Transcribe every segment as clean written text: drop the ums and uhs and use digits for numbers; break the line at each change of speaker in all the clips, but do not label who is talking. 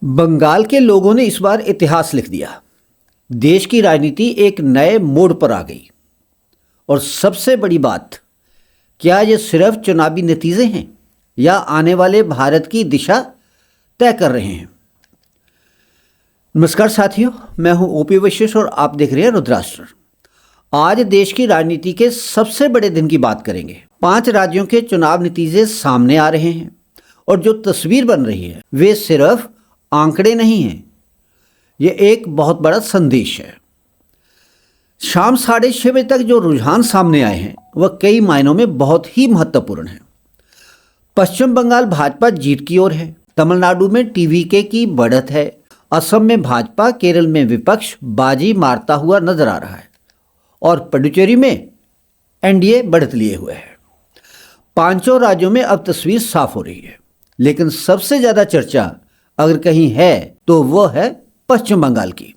बंगाल के लोगों ने इस बार इतिहास लिख दिया। देश की राजनीति एक नए मोड़ पर आ गई। और सबसे बड़ी बात, क्या ये सिर्फ चुनावी नतीजे हैं या आने वाले भारत की दिशा तय कर रहे हैं। नमस्कार साथियों, मैं हूं ओपी वशिष्ठ और आप देख रहे हैं रुद्राष्ट्र। आज देश की राजनीति के सबसे बड़े दिन की बात करेंगे। 5 राज्यों के चुनाव नतीजे सामने आ रहे हैं और जो तस्वीर बन रही है वे सिर्फ आंकड़े नहीं हैं, ये एक बहुत बड़ा संदेश है। शाम 6:30 बजे तक जो रुझान सामने आए हैं वह कई मायनों में बहुत ही महत्वपूर्ण है। पश्चिम बंगाल भाजपा जीत की ओर है, तमिलनाडु में टीवीके की बढ़त है, असम में भाजपा, केरल में विपक्ष बाजी मारता हुआ नजर आ रहा है और पुडुचेरी में एनडीए बढ़त लिए हुए है। 5 राज्यों में अब तस्वीर साफ हो रही है, लेकिन सबसे ज्यादा चर्चा अगर कहीं है तो वह है पश्चिम बंगाल की।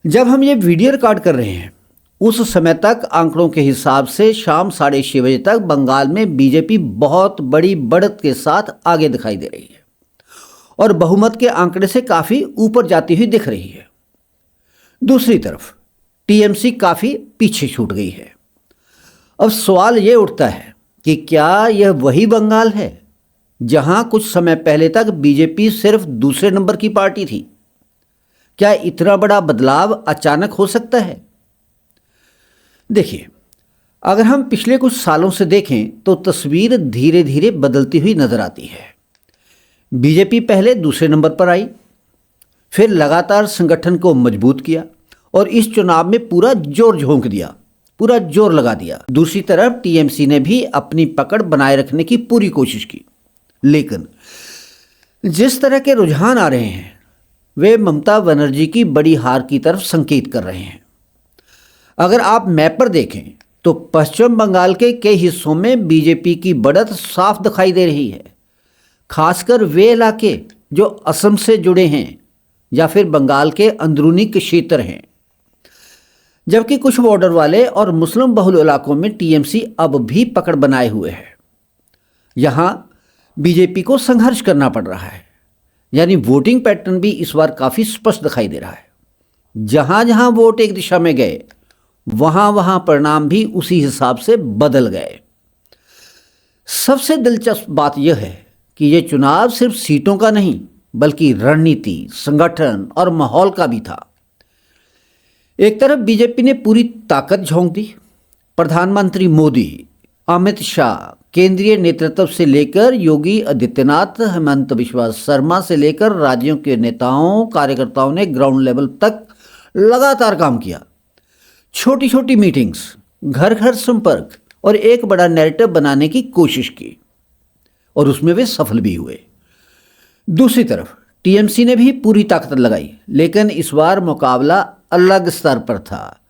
जब हम ये वीडियो रिकॉर्ड कर रहे हैं उस समय तक आंकड़ों के हिसाब से शाम 6:30 बजे तक बंगाल में बीजेपी बहुत बड़ी बढ़त के साथ आगे दिखाई दे रही है और बहुमत के आंकड़े से काफ़ी ऊपर जाती हुई दिख रही है। दूसरी तरफ टीएमसी काफ़ी पीछे छूट गई है। अब सवाल ये उठता है कि क्या यह वही बंगाल है जहां कुछ समय पहले तक बीजेपी सिर्फ दूसरे नंबर की पार्टी थी। क्या इतना बड़ा बदलाव अचानक हो सकता है? देखिए, अगर हम पिछले कुछ सालों से देखें तो तस्वीर धीरे धीरे बदलती हुई नजर आती है। बीजेपी पहले दूसरे नंबर पर आई, फिर लगातार संगठन को मजबूत किया और इस चुनाव में पूरा जोर झोंक दिया, पूरा जोर लगा दिया। दूसरी तरफ टीएमसी ने भी अपनी पकड़ बनाए रखने की पूरी कोशिश की, लेकिन जिस तरह के रुझान आ रहे हैं वे ममता बनर्जी की बड़ी हार की तरफ संकेत कर रहे हैं। अगर आप मैप पर देखें तो पश्चिम बंगाल के कई हिस्सों में बीजेपी की बढ़त साफ दिखाई दे रही है, खासकर वे इलाके जो असम से जुड़े हैं या फिर बंगाल के अंदरूनी क्षेत्र हैं। जबकि कुछ बॉर्डर वाले और मुस्लिम बहुल इलाकों में टीएमसी अब भी पकड़ बनाए हुए है। यहाँ बीजेपी को संघर्ष करना पड़ रहा है, यानी वोटिंग पैटर्न भी इस बार काफ़ी स्पष्ट दिखाई दे रहा है। जहाँ जहाँ वोट एक दिशा में गए वहाँ वहाँ परिणाम भी उसी हिसाब से बदल गए। सबसे दिलचस्प बात यह है कि ये चुनाव सिर्फ सीटों का नहीं बल्कि रणनीति, संगठन और माहौल का भी था। एक तरफ बीजेपी ने पूरी ताकत झोंक दी। प्रधानमंत्री मोदी, अमित शाह, केंद्रीय नेतृत्व से लेकर योगी आदित्यनाथ, हेमंत बिस्वा शर्मा से लेकर राज्यों के नेताओं कार्यकर्ताओं ने ग्राउंड लेवल तक लगातार काम किया। छोटी छोटी मीटिंग्स, घर घर संपर्क और एक बड़ा नैरेटिव बनाने की कोशिश की और उसमें वे सफल भी हुए। दूसरी तरफ टीएमसी ने भी पूरी ताकत लगाई, लेकिन इस बार मुकाबला अलग स्तर पर था।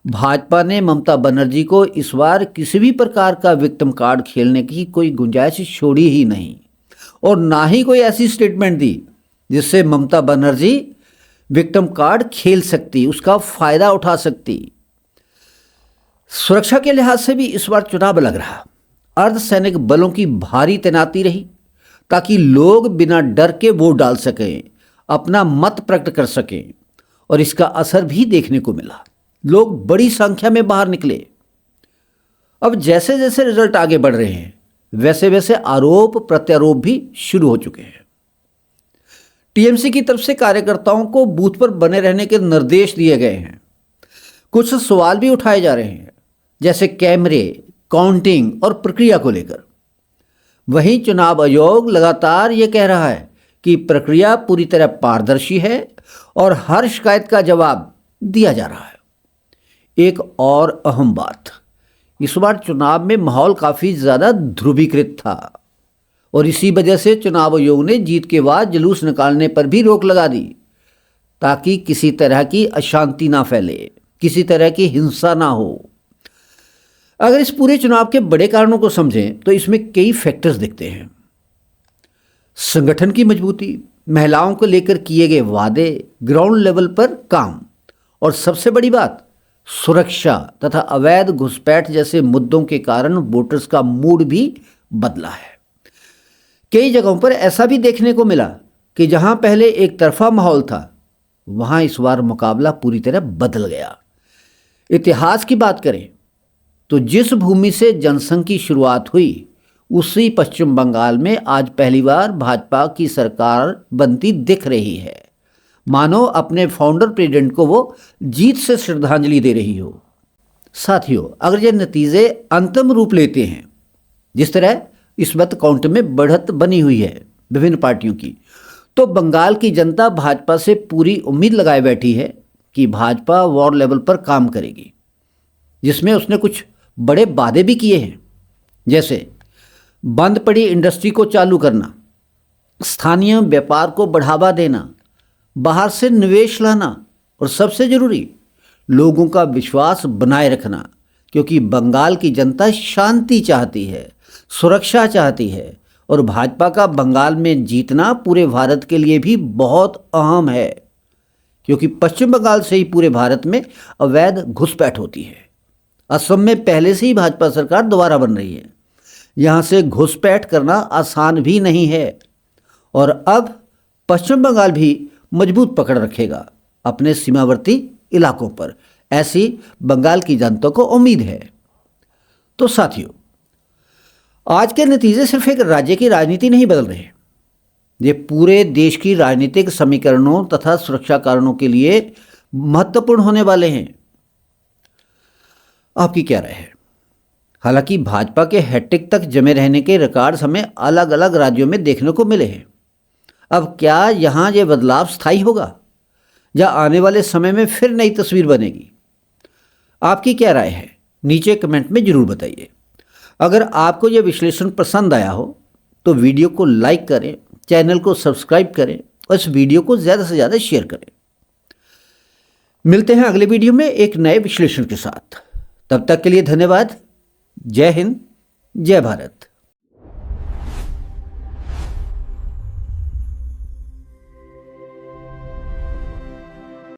भाजपा ने ममता बनर्जी को इस बार किसी भी प्रकार का विक्टिम कार्ड खेलने की कोई गुंजाइश छोड़ी ही नहीं और ना ही कोई ऐसी स्टेटमेंट दी जिससे ममता बनर्जी विक्टिम कार्ड खेल सकती, उसका फायदा उठा सकती। सुरक्षा के लिहाज से भी इस बार चुनाव लग रहा। अर्धसैनिक बलों की भारी तैनाती रही ताकि लोग बिना डर के वोट डाल सकें, अपना मत प्रकट कर सकें और इसका असर भी देखने को मिला। लोग बड़ी संख्या में बाहर निकले। अब जैसे जैसे रिजल्ट आगे बढ़ रहे हैं वैसे वैसे आरोप प्रत्यारोप भी शुरू हो चुके हैं। टीएमसी की तरफ से कार्यकर्ताओं को बूथ पर बने रहने के निर्देश दिए गए हैं। कुछ सवाल भी उठाए जा रहे हैं, जैसे कैमरे, काउंटिंग और प्रक्रिया को लेकर। वहीं चुनाव आयोग लगातार ये कह रहा है कि प्रक्रिया पूरी तरह पारदर्शी है और हर शिकायत का जवाब दिया जा रहा है। एक और अहम बात, इस बार चुनाव में माहौल काफ़ी ज़्यादा ध्रुवीकृत था और इसी वजह से चुनाव आयोग ने जीत के बाद जुलूस निकालने पर भी रोक लगा दी ताकि किसी तरह की अशांति ना फैले, किसी तरह की हिंसा ना हो। अगर इस पूरे चुनाव के बड़े कारणों को समझें तो इसमें कई फैक्टर्स दिखते हैं। संगठन की मजबूती, महिलाओं को लेकर किए गए वादे, ग्राउंड लेवल पर काम और सबसे बड़ी बात सुरक्षा तथा अवैध घुसपैठ जैसे मुद्दों के कारण वोटर्स का मूड भी बदला है। कई जगहों पर ऐसा भी देखने को मिला कि जहां पहले एक तरफा माहौल था वहां इस बार मुकाबला पूरी तरह बदल गया। इतिहास की बात करें तो जिस भूमि से जनसंघ की शुरुआत हुई उसी पश्चिम बंगाल में आज पहली बार भाजपा की सरकार बनती दिख रही है, मानो अपने फाउंडर प्रेसिडेंट को वो जीत से श्रद्धांजलि दे रही हो। साथियों, अगर ये नतीजे अंतिम रूप लेते हैं, जिस तरह इस वक्त काउंट में बढ़त बनी हुई है विभिन्न पार्टियों की, तो बंगाल की जनता भाजपा से पूरी उम्मीद लगाए बैठी है कि भाजपा वार्ड लेवल पर काम करेगी, जिसमें उसने कुछ बड़े वादे भी किए हैं, जैसे बंद पड़ी इंडस्ट्री को चालू करना, स्थानीय व्यापार को बढ़ावा देना, बाहर से निवेश लाना और सबसे जरूरी लोगों का विश्वास बनाए रखना, क्योंकि बंगाल की जनता शांति चाहती है, सुरक्षा चाहती है और भाजपा का बंगाल में जीतना पूरे भारत के लिए भी बहुत अहम है, क्योंकि पश्चिम बंगाल से ही पूरे भारत में अवैध घुसपैठ होती है। असम में पहले से ही भाजपा सरकार दोबारा बन रही है, यहाँ से घुसपैठ करना आसान भी नहीं है और अब पश्चिम बंगाल भी मजबूत पकड़ रखेगा अपने सीमावर्ती इलाकों पर, ऐसी बंगाल की जनता को उम्मीद है। तो साथियों, आज के नतीजे सिर्फ एक राज्य की राजनीति नहीं बदल रहे, ये पूरे देश की राजनीतिक समीकरणों तथा सुरक्षा कारणों के लिए महत्वपूर्ण होने वाले हैं। आपकी क्या राय है? हालांकि भाजपा के हैट्रिक तक जमे रहने के रिकॉर्ड्स हमें अलग अलग राज्यों में देखने को मिले हैं। अब क्या यहाँ ये बदलाव स्थायी होगा या आने वाले समय में फिर नई तस्वीर बनेगी? आपकी क्या राय है? नीचे कमेंट में जरूर बताइए। अगर आपको यह विश्लेषण पसंद आया हो तो वीडियो को लाइक करें, चैनल को सब्सक्राइब करें और इस वीडियो को ज़्यादा से ज़्यादा शेयर करें। मिलते हैं अगले वीडियो में एक नए विश्लेषण के साथ। तब तक के लिए धन्यवाद। जय हिंद, जय भारत।